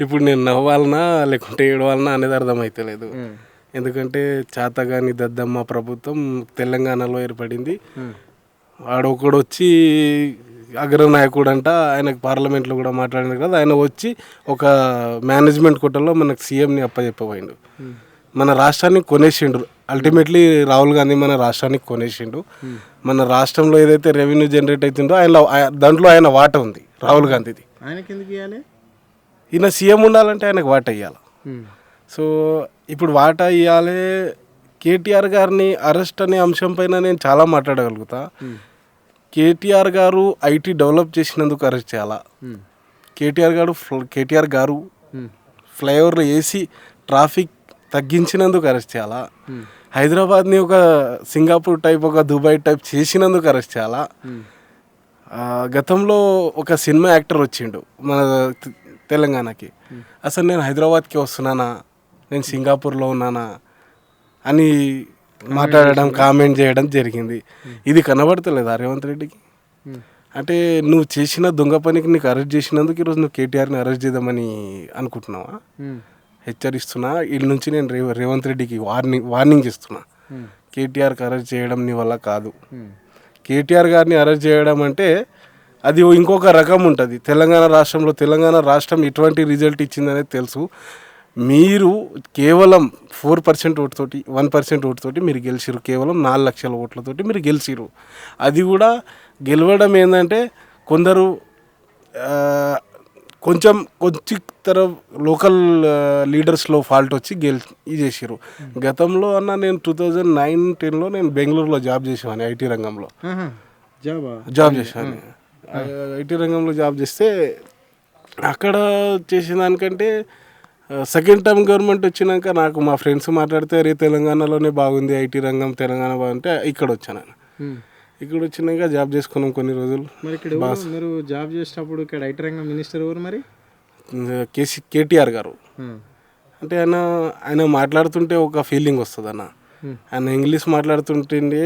ఇప్పుడు నేను నవ్వాలనా లేకుంటే ఏడవాలనా అనేది అర్థమైతలేదు. ఎందుకంటే చాతగాని దద్దమ్మ ప్రభుత్వం తెలంగాణలో ఏర్పడింది. ఆడొకడొచ్చి అగ్రనాయకుడు అంట, ఆయనకు పార్లమెంట్లో కూడా మాట్లాడినారు కదా, ఆయన వచ్చి ఒక మేనేజ్మెంట్ కోటలో మనకు సీఎంని అప్పచెప్పబోయిండు. మన రాష్ట్రాన్ని కొనేసిండు. అల్టిమేట్లీ రాహుల్ గాంధీ మన రాష్ట్రానికి కొనేసిండు. మన రాష్ట్రంలో ఏదైతే రెవెన్యూ జనరేట్ అవుతుందో దాంట్లో ఆయన వాటా ఉంది రాహుల్ గాంధీది. ఆయనకి ఎందుకు ఇవ్వాలి? ఈయన సీఎం ఉండాలంటే ఆయనకు వాటా ఇవ్వాలి. సో ఇప్పుడు వాటా ఇవ్వాలి. కేటీఆర్ గారిని అరెస్ట్ అనే అంశం పైన నేను చాలా మాట్లాడగలుగుతా. కేటీఆర్ గారు ఐటీ డెవలప్ చేసినందుకు అరెస్ట్ చేయాలా? కేటీఆర్ గారు ఫ్లైఓవర్లో వేసి ట్రాఫిక్ తగ్గించినందుకు అరెస్ట్ చేయాలా? హైదరాబాద్ని ఒక సింగపూర్ టైప్, ఒక దుబాయ్ టైప్ చేసినందుకు అరెస్ట్ చేయాలా? గతంలో ఒక సినిమా యాక్టర్ వచ్చిండు మన తెలంగాణకి. అసలు నేను హైదరాబాద్కి వస్తున్నానా, నేను సింగపూర్లో ఉన్నానా అని మాట్లాడడం, కామెంట్ చేయడం జరిగింది. ఇది కనబడతలేదా రేవంత్ రెడ్డికి? అంటే నువ్వు చేసిన దొంగ పనికి నీకు అరెస్ట్ చేసినందుకు ఈరోజు నువ్వు కేటీఆర్ని అరెస్ట్ చేద్దామని అనుకుంటున్నావా? హెచ్చరిస్తున్నా, వీళ్ళ నుంచి నేను రేవంత్ రెడ్డికి వార్నింగ్ ఇస్తున్నా. కేటీఆర్కి అరెస్ట్ చేయడం నీ వల్ల కాదు. కేటీఆర్ గారిని అరెస్ట్ చేయడం అంటే అది ఇంకొక రకం ఉంటుంది. తెలంగాణ రాష్ట్రం ఎటువంటి రిజల్ట్ ఇచ్చిందనేది తెలుసు. మీరు కేవలం 4% ఓటుతోటి, 1% ఓటుతోటి మీరు గెలిచిరు. కేవలం 4 లక్షల ఓట్లతోటి మీరు గెలిచిరు. అది కూడా గెలవడం ఏంటంటే కొందరు కొంచెం లోకల్ లీడర్స్లో ఫాల్ట్ వచ్చి ఇది చేసిరు. గతంలో నేను 2009-10లో నేను బెంగళూరులో జాబ్ చేసేవాడిని. ఐటీ రంగంలో జాబ్ చేసేవాడిని. ఐటీ రంగంలో జాబ్ చేస్తే అక్కడ చేసిన దానికంటే సెకండ్ టర్మ్ గవర్నమెంట్ వచ్చినాక నాకు మా ఫ్రెండ్స్ మాట్లాడితే రే తెలంగాణలోనే బాగుంది ఐటీ రంగం, తెలంగాణ బాగుంటే ఇక్కడ వచ్చాను. ఇక్కడ వచ్చినాక జాబ్ చేసుకున్నాం కొన్ని రోజులు. మరి ఇక్కడ మీరు జాబ్ చేసినప్పుడు ఇక్కడ ఐటీ రంగం మినిస్టర్ ఎవరు మరి? కేటీఆర్ గారు. అంటే ఆయన మాట్లాడుతుంటే ఒక ఫీలింగ్ వస్తుంది అన్న. ఆయన ఇంగ్లీష్ మాట్లాడుతుంటే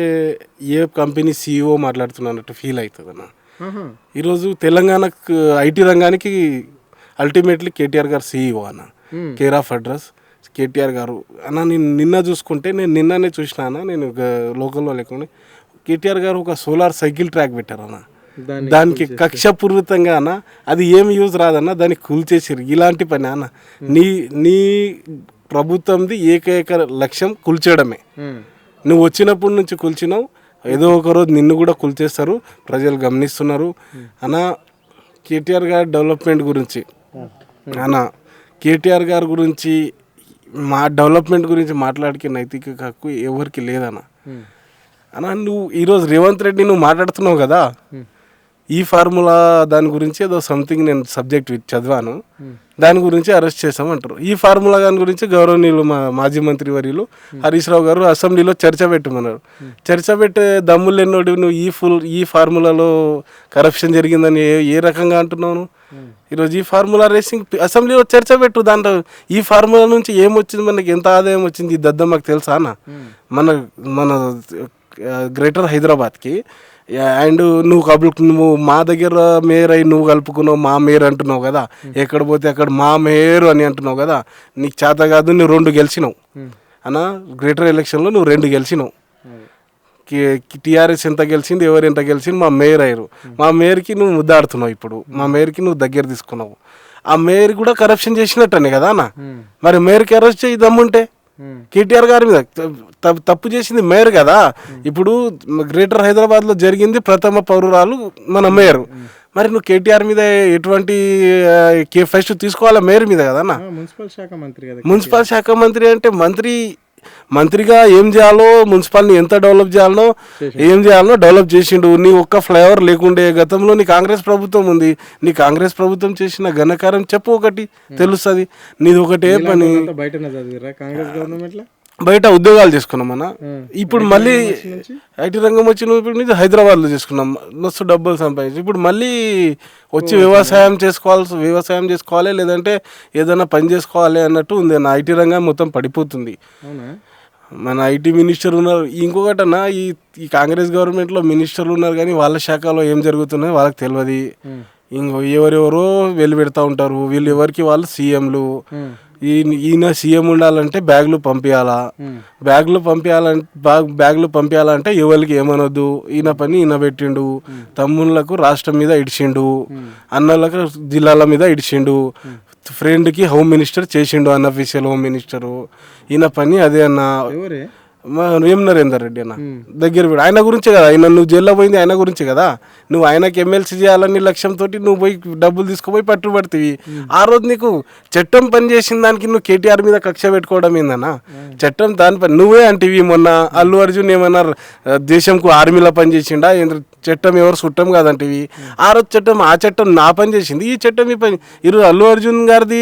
ఏ కంపెనీ CEO మాట్లాడుతున్నట్టు ఫీల్ అవుతుంది అన్న. ఈరోజు తెలంగాణకు ఐటీ రంగానికి అల్టిమేట్లీ కేటీఆర్ గారు CEO అన్న. కేర్ ఆఫ్ అడ్రస్ కేటీఆర్ గారు అన్న. నేను నిన్ననే చూసినా అన్న, నేను లోకల్లో లేకుండా కేటీఆర్ గారు ఒక సోలార్ సైకిల్ ట్రాక్ పెట్టారన్న. దానికి కక్షపూర్వకంగా అన్న, అది ఏమి యూజ్ రాదన్న, దాన్ని కూల్చేసారు. ఇలాంటి పని అన్న. నీ ప్రభుత్వంది ఏకైక లక్ష్యం కూల్చేయడమే. నువ్వు వచ్చినప్పటి నుంచి కూల్చినావు, ఏదో ఒక రోజు నిన్ను కూడా కూల్చేస్తారు. ప్రజలు గమనిస్తున్నారు అన్న. కేటీఆర్ గారి డెవలప్మెంట్ గురించి అన్న, కేటీఆర్ గారి గురించి డెవలప్మెంట్ గురించి మాట్లాడికే నైతిక హక్కు ఎవరికి లేదన్న. అన్న నువ్వు ఈరోజు రేవంత్ రెడ్డి నువ్వు మాట్లాడుతున్నావు కదా, ఈ ఫార్ములా దాని గురించి ఏదో సంథింగ్ నేను సబ్జెక్ట్ చదివాను, దాని గురించి అరెస్ట్ చేసామంటారు. ఈ ఫార్ములా దాని గురించి గౌరవనీయులు మాజీ మంత్రి వర్యులు హరీష్ రావు గారు అసెంబ్లీలో చర్చ పెట్టమన్నారు. చర్చ పెట్టే దమ్ములు ఎన్నోడు నువ్వు ఈ ఫార్ములాలో కరప్షన్ జరిగిందని ఏ రకంగా అంటున్నావు? ఈరోజు ఈ ఫార్ములా రేసింగ్ అసెంబ్లీలో చర్చ పెట్టు. దాంట్లో ఈ ఫార్ములా నుంచి ఏమొచ్చింది, మనకి ఎంత ఆదాయం వచ్చింది, ఈ దద్దం మాకు తెలుసా అన్న? మన గ్రేటర్ హైదరాబాద్కి అండ్ నువ్వు మా దగ్గర మేయర్ అయి నువ్వు కలుపుకున్నావు, మా మేయర్ అంటున్నావు కదా, ఎక్కడ పోతే అక్కడ మా మేయర్ అని అంటున్నావు కదా. నీకు చేత కాదు, నువ్వు 2 గెలిచినావు అన్న. గ్రేటర్ ఎలక్షన్లో నువ్వు 2 గెలిచినావు. టీఆర్ఎస్ ఎంత గెలిచింది, ఎవరు ఎంత గెలిచింది, మా మేయర్ అయ్యారు. మా మేయర్కి నువ్వు ముద్దాడుతున్నావు. ఇప్పుడు మా మేయర్కి నువ్వు దగ్గర తీసుకున్నావు. ఆ మేయర్ కూడా కరప్షన్ చేసినట్టనే కదా అన్న. మరి మేయర్కి అరెస్ట్ చేయి దమ్ముంటే. కేటీఆర్ గారి మీద తప్పు చేసింది మేయర్ కదా. ఇప్పుడు గ్రేటర్ హైదరాబాద్లో జరిగింది ప్రథమ పౌరురాలు మన మేయర్. మరి నువ్వు కేటీఆర్ మీద ఎటువంటి ఫస్ట్ తీసుకోవాలా? మేయర్ మీద కదా అన్న. మున్సిపల్ శాఖ మంత్రి అంటే మంత్రిగా ఏం చేయాలో, మున్సిపాలిటీ ఎంత డెవలప్ చేయాలనో డెవలప్ చేసిండు. నీ ఒక్క ఫ్లైఓవర్ లేకుండే. గతంలో నీ కాంగ్రెస్ ప్రభుత్వం ఉంది, నీ కాంగ్రెస్ ప్రభుత్వం చేసిన ఘనకార్యం చెప్పు, ఒకటి తెలుస్తుంది. నీది ఒకటే పని. బయట ఉద్యోగాలు చేసుకున్నామన్నా. ఇప్పుడు మళ్ళీ ఐటీ రంగం వచ్చిన హైదరాబాద్లో చేసుకున్నాం, మస్తు డబ్బులు సంపాదించి. ఇప్పుడు మళ్ళీ వచ్చి వ్యవసాయం చేసుకోవాలి, లేదంటే ఏదైనా పని చేసుకోవాలి అన్నట్టు ఉంది. నా ఐటీ రంగం మొత్తం పడిపోతుంది. మన ఐటీ మినిస్టర్ ఉన్నారు. ఇంకొకటి అన్న, ఈ కాంగ్రెస్ గవర్నమెంట్లో మినిస్టర్లు ఉన్నారు కానీ వాళ్ళ శాఖలో ఏం జరుగుతున్నాయో వాళ్ళకి తెలియదు. ఎవరెవరో వెళ్ళి పెడతా ఉంటారు. వీళ్ళు ఎవరికి వాళ్ళు సీఎంలు. ఈయన సీఎం ఉండాలంటే బ్యాగులు పంపించాలంటే ఎవరికి ఏమనొద్దు. ఈయన పని ఈయన పెట్టిండు. తమ్ముళ్ళకు రాష్ట్రం మీద ఇడిచిండు, అన్నలకు జిల్లాల మీద ఇడిచిండు, ఫ్రెండ్కి హోమ్ మినిస్టర్ చేసిండు, అన్అఫీషియల్ హోమ్ మినిస్టరు. ఈయన పని అదే అన్న. వేం నరేందర్ రెడ్డి అన్న దగ్గర పెడు. ఆయన గురించే కదా, ఆయన నువ్వు జైల్లో పోయింది ఆయన గురించే కదా. నువ్వు ఆయనకి ఎమ్మెల్సీ చేయాలని లక్ష్యంతో నువ్వు పోయి డబ్బులు తీసుకుపోయి పట్టుబడుతుంది. ఆ రోజు నీకు చట్టం పనిచేసిన దానికి నువ్వు కేటీఆర్ మీద కక్ష పెట్టుకోవడం ఏందన్నా? చట్టం దాని పని నువ్వే అంటివి. మొన్న అల్లు అర్జున్ ఏమన్నా దేశంకు ఆర్మీలో పనిచేసిండా? చట్టం ఎవరు చుట్టం కాదంటివి. ఆ రోజు ఆ చట్టం నా పని చేసింది, ఈ చట్టం ఈ పని. ఈరోజు అల్లు అర్జున్ గారిది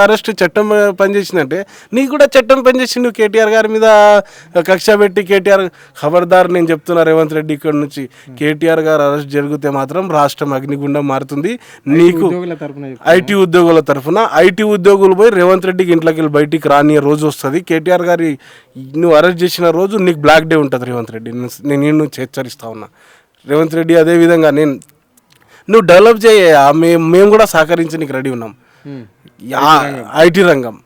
అరెస్ట్ చట్టం పనిచేసిందంటే నీకు కూడా చట్టం పనిచేసింది. నువ్వు కేటీఆర్ గారి మీద కక్ష పెట్టి కేటీఆర్ ఖబర్దార్, నేను చెప్తున్నా రేవంత్ రెడ్డి, ఇక్కడ నుంచి కేటీఆర్ గారు అరెస్ట్ జరిగితే మాత్రం రాష్ట్రం అగ్నిగుండం మారుతుంది. నీకు ఐటీ ఉద్యోగుల తరఫున ఐటీ ఉద్యోగులు పోయి రేవంత్ రెడ్డికి ఇంట్లోకి వెళ్ళి బయటికి రాని రోజు వస్తుంది. కేటీఆర్ గారి నువ్వు అరెస్ట్ చేసిన రోజు నీకు బ్లాక్ డే ఉంటుంది. రేవంత్ రెడ్డి, నేను నుంచి హెచ్చరిస్తా ఉన్నా. రేవంత్ రెడ్డి అదేవిధంగా నువ్వు డెవలప్ చేయ, మేము కూడా సహకరించడానికి రెడీ ఉన్నాం. ఐటీ రంగం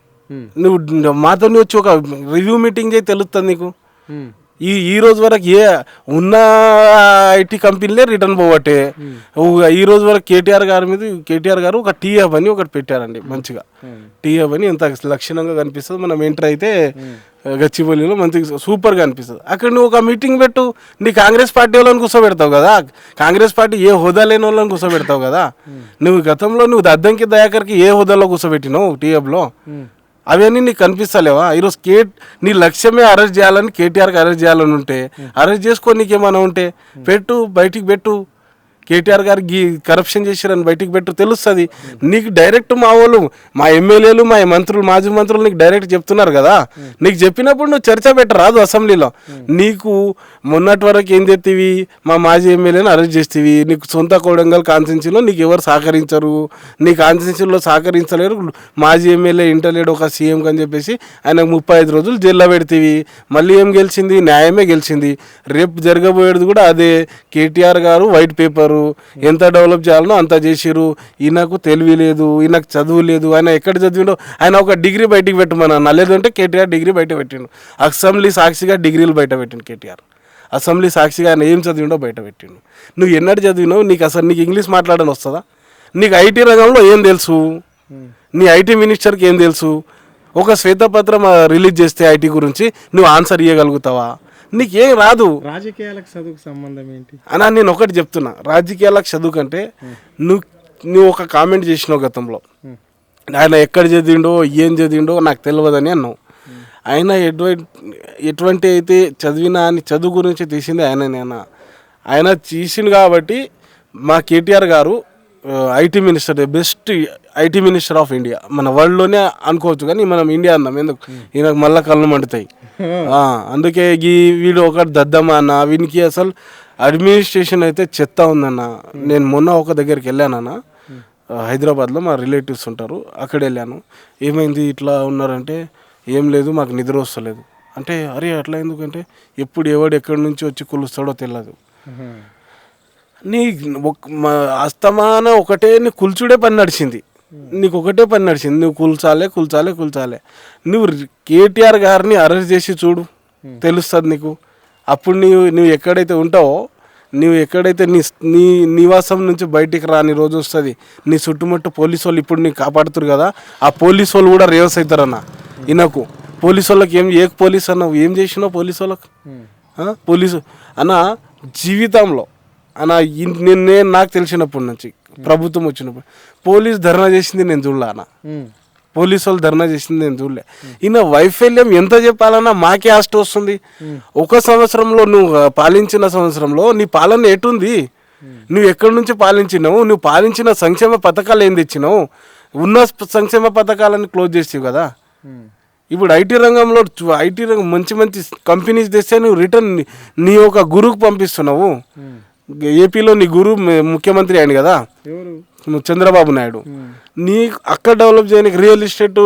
నువ్వు మాతో వచ్చి ఒక రివ్యూ మీటింగ్ చేయి, తెలుస్తుంది నీకు. ఈ రోజు వరకు ఉన్న ఐటీ కంపెనీలే రిటర్న్ పోవట్టే. ఈ రోజు వరకు కేటీఆర్ గారు ఒక టీఎఫ్ అని ఒకటి పెట్టారండి. మంచిగా టీఎఫ్ అని ఎంత లక్షణంగా కనిపిస్తుంది. మనం ఎంటర్ అయితే గచ్చిబౌలిలో మంచిగా సూపర్గా అనిపిస్తుంది. అక్కడ నువ్వు ఒక మీటింగ్ పెట్టు, నీ కాంగ్రెస్ పార్టీ వాళ్ళని కూర్చోబెడతావు కదా. కాంగ్రెస్ పార్టీ ఏ హోదా లేని వాళ్ళని కూర్చోబెడతావు కదా. నువ్వు గతంలో నువ్వు అద్దంకి దయాకర్కి ఏ హోదాలో కూర్చోబెట్టినావు టీఎఫ్లో? అవన్నీ నీకు కనిపిస్తలేవా? ఈరోజు నీ లక్ష్యమే అరెస్ట్ చేయాలని, కేటీఆర్కి అరెస్ట్ చేయాలని ఉంటే అరెస్ట్ చేసుకో. నీకేమైనా ఉంటే పెట్టు, బయటికి పెట్టు. కేటీఆర్ గారికి కరప్షన్ చేశారని బయటికి పెట్టు, తెలుస్తుంది నీకు. డైరెక్ట్ మా వాళ్ళు, మా ఎమ్మెల్యేలు, మా మంత్రులు, మాజీ మంత్రులు నీకు డైరెక్ట్ చెప్తున్నారు కదా. నీకు చెప్పినప్పుడు నువ్వు చర్చ పెట్టరాదు అసెంబ్లీలో. నీకు మొన్నటి వరకు ఏం చేస్తేవి, మా మాజీ ఎమ్మెల్యేని అరెస్ట్ చేస్తేవి. నీకు సొంత కొడంగల్ కాన్స్టిట్యున్సీలో నీకు ఎవరు సహకరించరు, నీ కాన్స్టిట్యున్సీలో సహకరించలేరు. మాజీ ఎమ్మెల్యే ఇంటలేడు ఒక సీఎం అని చెప్పేసి ఆయనకు 35 రోజులు జైల్లో పెడితేవి. మళ్ళీ ఏం గెలిచింది? న్యాయమే గెలిచింది. రేపు జరగబోయేది కూడా అదే. కేటీఆర్ గారు వైట్ పేపర్ ఎంత డెవలప్ చేయాలనో అంత చేసిరు. ఈయనకు తెలివి లేదు, ఈయనకు చదువు లేదు. ఆయన ఎక్కడ చదివిండో ఆయన ఒక డిగ్రీ బయటికి పెట్టమన్నా లేదంటే కేటీఆర్ డిగ్రీ బయట పెట్టిండు. అసెంబ్లీ సాక్షిగా డిగ్రీలు బయట పెట్టిండు కేటీఆర్. అసెంబ్లీ సాక్షిగా ఆయన ఏం చదివిండో బయట పెట్టిండు. నువ్వు ఎన్నడు చదివినావు? నీకు అసలు నీకు ఇంగ్లీష్ మాట్లాడని వస్తుందా? నీకు ఐటీ రంగంలో ఏం తెలుసు? నీ ఐటీ మినిస్టర్కి ఏం తెలుసు? ఒక శ్వేతపత్రం రిలీజ్ చేస్తే ఐటీ గురించి నువ్వు ఆన్సర్ ఇవ్వగలుగుతావా? నీకేం రాదు. రాజకీయాలకు చదువుకు సంబంధం ఏంటి అన్నా? నేను ఒకటి చెప్తున్నా, రాజకీయాలకు చదువు కంటే నువ్వు ఒక కామెంట్ చేసినావు గతంలో, ఆయన ఎక్కడ చదివిండో ఏం చదివిండో నాకు తెలియదని అన్నావు. ఆయన ఎటువంటి అయితే చదివినా అని చదువు గురించి తీసింది ఆయన తీసిండు. కాబట్టి మా కేటీఆర్ గారు IT minister, best IT minister of India. మన వరల్డ్లోనే అనుకోవచ్చు, కానీ మనం ఇండియా అన్నాం. ఎందుకు? ఈయనకు మళ్ళీ కళ్ళు మండుతాయి. అందుకే వీడు ఒకటి దద్దమ్మ అన్న. వీనికి అసలు అడ్మినిస్ట్రేషన్ అయితే చెత్త ఉందన్న. నేను మొన్న ఒక దగ్గరికి వెళ్ళానన్న, హైదరాబాద్లో మా రిలేటివ్స్ ఉంటారు, అక్కడ వెళ్ళాను. ఏమైంది ఇట్లా ఉన్నారంటే, ఏం లేదు మాకు నిద్ర వస్తలేదు అంటే, అరే అట్లా ఎందుకంటే ఎప్పుడు ఎవడు ఎక్కడి నుంచి వచ్చి కొలుస్తాడో తెలియదు. నీ అస్తమాన ఒకటే నీ కుల్చుడే పని నడిచింది. నీకు ఒకటే పని నడిచింది, నువ్వు కూల్చాలే. నువ్వు కేటీఆర్ గారిని అరెస్ట్ చేసి చూడు, తెలుస్తుంది నీకు. అప్పుడు నువ్వు ఎక్కడైతే ఉంటావో, నువ్వు ఎక్కడైతే నీ నివాసం నుంచి బయటికి రాని రోజు వస్తుంది. నీ చుట్టుముట్టు పోలీసు వాళ్ళు ఇప్పుడు నీకు కాపాడుతురు కదా, ఆ పోలీసు వాళ్ళు కూడా రేవస్ అవుతారన్న. ఈయనకు పోలీసు వాళ్ళకి ఏ పోలీసు అన్నావు? ఏం చేసినావు పోలీసు వాళ్ళకి? పోలీసు అన్న జీవితంలో అన్న నేను నాకు తెలిసినప్పటి నుంచి ప్రభుత్వం వచ్చినప్పుడు పోలీసు ధర్నా చేసింది నేను చూడలే అన్న. పోలీసు వాళ్ళు ధర్నా చేసింది నేను చూడలే. ఈయన వైఫల్యం ఎంత చెప్పాలన్నా మాకే ఆస్ట్ వస్తుంది. ఒక సంవత్సరంలో నువ్వు పాలించిన సంవత్సరంలో నీ పాలన ఎటుంది? నువ్వు ఎక్కడి నుంచి పాలించినావు? నువ్వు పాలించిన సంక్షేమ పథకాలు ఏం తెచ్చినావు? ఉన్న సంక్షేమ పథకాలను క్లోజ్ చేసావు కదా. ఇప్పుడు ఐటీ రంగంలో మంచి కంపెనీస్ తెస్తే నువ్వు రిటర్న్ నీ ఒక గురువుకు పంపిస్తున్నావు. ఏపీలో నీ గురువు ముఖ్యమంత్రి అయింది కదా, చంద్రబాబు నాయుడు, నీ అక్కడ డెవలప్ చేయడానికి రియల్ ఎస్టేట్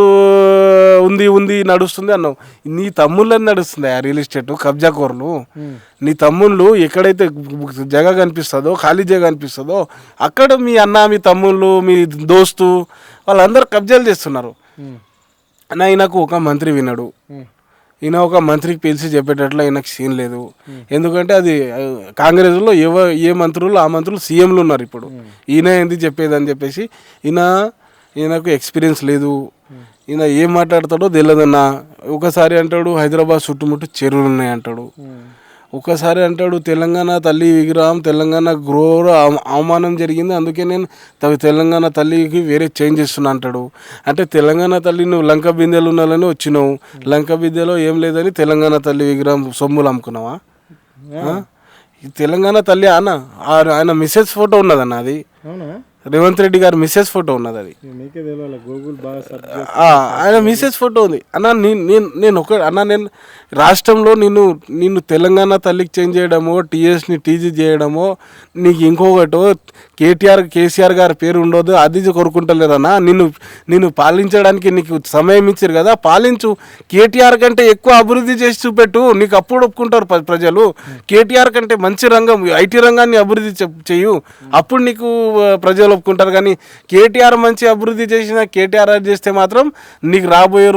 ఉంది నడుస్తుంది అన్నావు. నీ తమ్ముళ్ళని నడుస్తుంది ఆ రియల్ ఎస్టేట్ కబ్జా కోరలు. నీ తమ్ముళ్ళు ఎక్కడైతే జగ కనిపిస్తుందో, ఖాళీ జగ కనిపిస్తుందో అక్కడ మీ అన్న, మీ తమ్ముళ్ళు, మీ దోస్తు వాళ్ళందరూ కబ్జాలు చేస్తున్నారు. ఈయనకు ఒక మంత్రి విన్నాడు. ఈయన ఒక మంత్రికి పిలిచి చెప్పేటట్లు ఈయనకు సీన్ లేదు. ఎందుకంటే అది కాంగ్రెస్లో ఏ మంత్రులు ఆ మంత్రులు సీఎంలు ఉన్నారు ఇప్పుడు. ఈయన ఎందుకు చెప్పేదని చెప్పేసి ఈయనకు ఎక్స్పీరియన్స్ లేదు. ఈయన ఏం మాట్లాడతాడో తెలియదన్నా. ఒకసారి అంటాడు హైదరాబాద్ చుట్టుముట్టు చెరువులు ఉన్నాయి అంటాడు. ఒకసారి అంటాడు తెలంగాణ తల్లి విగ్రహం తెలంగాణ ఘోర అవమానం జరిగింది, అందుకే నేను తెలంగాణ తల్లికి వేరే చేంజ్ చేస్తున్నా అంటాడు. అంటే తెలంగాణ తల్లి నువ్వు లంక బిందెలు ఉండాలని వచ్చినావు, లంక బిందెలో ఏం లేదని తెలంగాణ తల్లి విగ్రహం సొమ్ములు అమ్ముకున్నావా? తెలంగాణ తల్లి ఆయన మిస్సెస్ ఫోటో ఉన్నదన్న, అది రేవంత్ రెడ్డి గారి మిస్సెస్ ఫోటో ఉన్నది. అది ఆయన మిస్సెస్ ఫోటో ఉంది అన్న. నేను రాష్ట్రంలో నిన్ను తెలంగాణ తల్లికి చేంజ్ చేయడమో, టీఎస్ని టీజీ చేయడమో, నీకు ఇంకొకటో కేసీఆర్ గారి పేరు ఉండదు అది కోరుకుంటలేరన్నా. నిన్ను పాలించడానికి నీకు సమయం ఇచ్చారు కదా, పాలించు. కేటీఆర్ కంటే ఎక్కువ అభివృద్ధి చేసి చూపెట్టు, నీకు అప్పుడు ఒప్పుకుంటారు ప్రజలు. కేటీఆర్ కంటే మంచి రంగం ఐటీ రంగాన్ని అభివృద్ధి చేయు, అప్పుడు నీకు ప్రజలు ఒప్పుకుంటారు. కానీ కేటీఆర్ మంచి అభివృద్ధి చేసిన కేటీఆర్ చేస్తే మాత్రం నీకు రాబోయే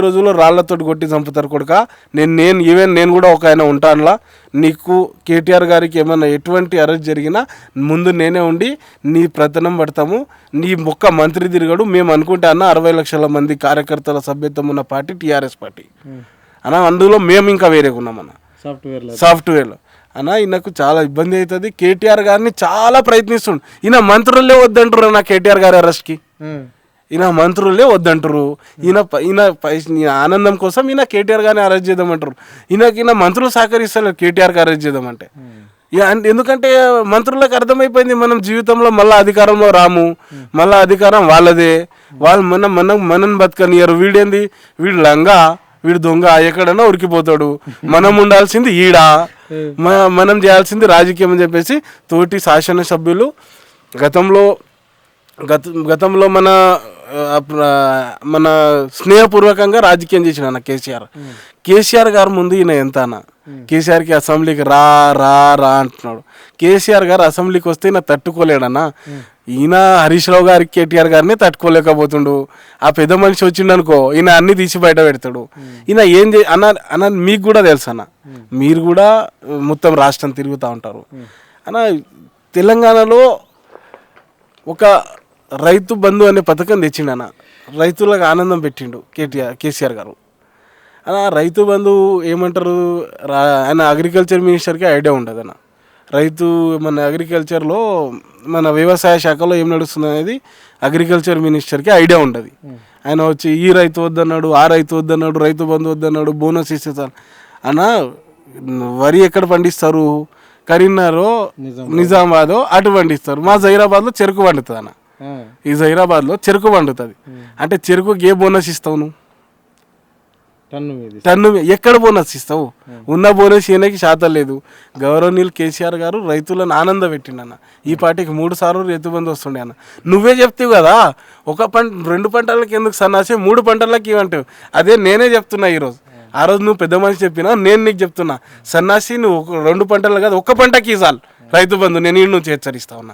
రోజుల్లో రాళ్లతోటి కొట్టి చంపుతారు కొడుక. నేను కూడా ఒక ఆయన ఉంటానులా. నీకు కేటీఆర్ గారికి ఏమైనా ఎటువంటి అరెస్ట్ జరిగినా ముందు నేనే ఉండి నీ ప్రతనం పడతాము. నీ ఒక్క మంత్రి తిరగడు. మేము అనుకుంటే అన్న 60 లక్షల మంది కార్యకర్తల సభ్యత్వం ఉన్న పార్టీ టీఆర్ఎస్ పార్టీ అన్న. అందులో మేము ఇంకా వేరేగా ఉన్నామన్న సాఫ్ట్వేర్లో అన్న. ఈయనకు చాలా ఇబ్బంది అవుతుంది. కేటీఆర్ గారిని చాలా ప్రయత్నిస్తుండు. ఈయన మంత్రులే వద్దంటారు అన్న కేటీఆర్ గారి అరెస్ట్కి. ఈయన మంత్రులే వద్దంటారు. ఈయన ఆనందం కోసం ఈయన కేటీఆర్ గారిని అరెస్ట్ చేద్దామంటారు. ఈయన మంత్రులు సహకరిస్తారు కేటీఆర్కి అరెస్ట్ చేద్దామంటే. ఎందుకంటే మంత్రులకు అర్థమైపోయింది మనం జీవితంలో మళ్ళీ అధికారంలో రాము, మళ్ళీ అధికారం వాళ్ళదే, వాళ్ళు మనం బతకనియరు. వీడు లంగా, వీడు దొంగ, ఎక్కడన్నా ఉరికిపోతాడు. మనం ఉండాల్సింది మనం చేయాల్సింది రాజకీయం అని చెప్పేసి తోటి శాసనసభ్యులు గతంలో మన స్నేహపూర్వకంగా రాజకీయం చేసిన అన్న కేసీఆర్ గారు ముందు ఈయన ఎంత అన్న. కేసీఆర్కి అసెంబ్లీకి రా అంటున్నాడు. కేసీఆర్ గారు అసెంబ్లీకి వస్తే ఈయన తట్టుకోలేడన్నా. ఈయన హరీష్ రావు గారికి కేటీఆర్ గారిని తట్టుకోలేకపోతుండు. ఆ పెద్ద మనిషి వచ్చిండు అనుకో, ఈయన అన్ని తీసి బయట పెడతాడు. ఈయన ఏం అన్న మీకు కూడా తెలుసు అన్న, మీరు కూడా మొత్తం రాష్ట్రం తిరుగుతూ ఉంటారు అన్న. తెలంగాణలో ఒక రైతు బంధు అనే పథకం తెచ్చిండు అన్న. రైతులకు ఆనందం పెట్టిండు కేసీఆర్ గారు అన్న. రైతు బంధు ఏమంటారు, ఆయన అగ్రికల్చర్ మినిస్టర్కి ఐడియా ఉండదు అన్న. మన అగ్రికల్చర్లో మన వ్యవసాయ శాఖలో ఏం నడుస్తుంది అనేది అగ్రికల్చర్ మినిస్టర్కి ఐడియా ఉండదు. ఆయన వచ్చి ఈ రైతు వద్దన్నాడు, ఆ రైతు వద్దన్నాడు, రైతు బంధు వద్దన్నాడు, బోనస్ ఇస్తారు అన్న. వరి ఎక్కడ పండిస్తారు? కరీంనగర్, నిజామాబాద్ అటు పండిస్తారు. మా జహీరాబాద్లో చెరుకు పండుతుంది అన్న. ఈ జహీరాబాద్లో చెరుకు పండుతుంది. అంటే చెరుకుకి ఏ బోనస్ ఇస్తావు నువ్వు? టన్ను ఎక్కడ బోనస్ ఇస్తావు? ఉన్న బోనస్ ఈయనకి శాతం లేదు. గౌరవనీయులు కేసీఆర్ గారు రైతులను ఆనంద పెట్టిండన్న. ఈ పార్టీకి 3 సార్లు రైతు బంధు వస్తుండే అన్న. నువ్వే చెప్తావు కదా, 2 పంటలకి ఎందుకు సన్నాసి 3 పంటలకి ఇవ్వంటావు. అదే నేనే చెప్తున్నా ఈరోజు. ఆ రోజు నువ్వు పెద్ద మనిషి చెప్పినా, నేను నీకు చెప్తున్నా సన్నాసి నువ్వు 2 పంటలు కాదు 1 పంటకి చాలు రైతు బంధు. నేను ఈ నుంచి హెచ్చరిస్తా ఉన్నా.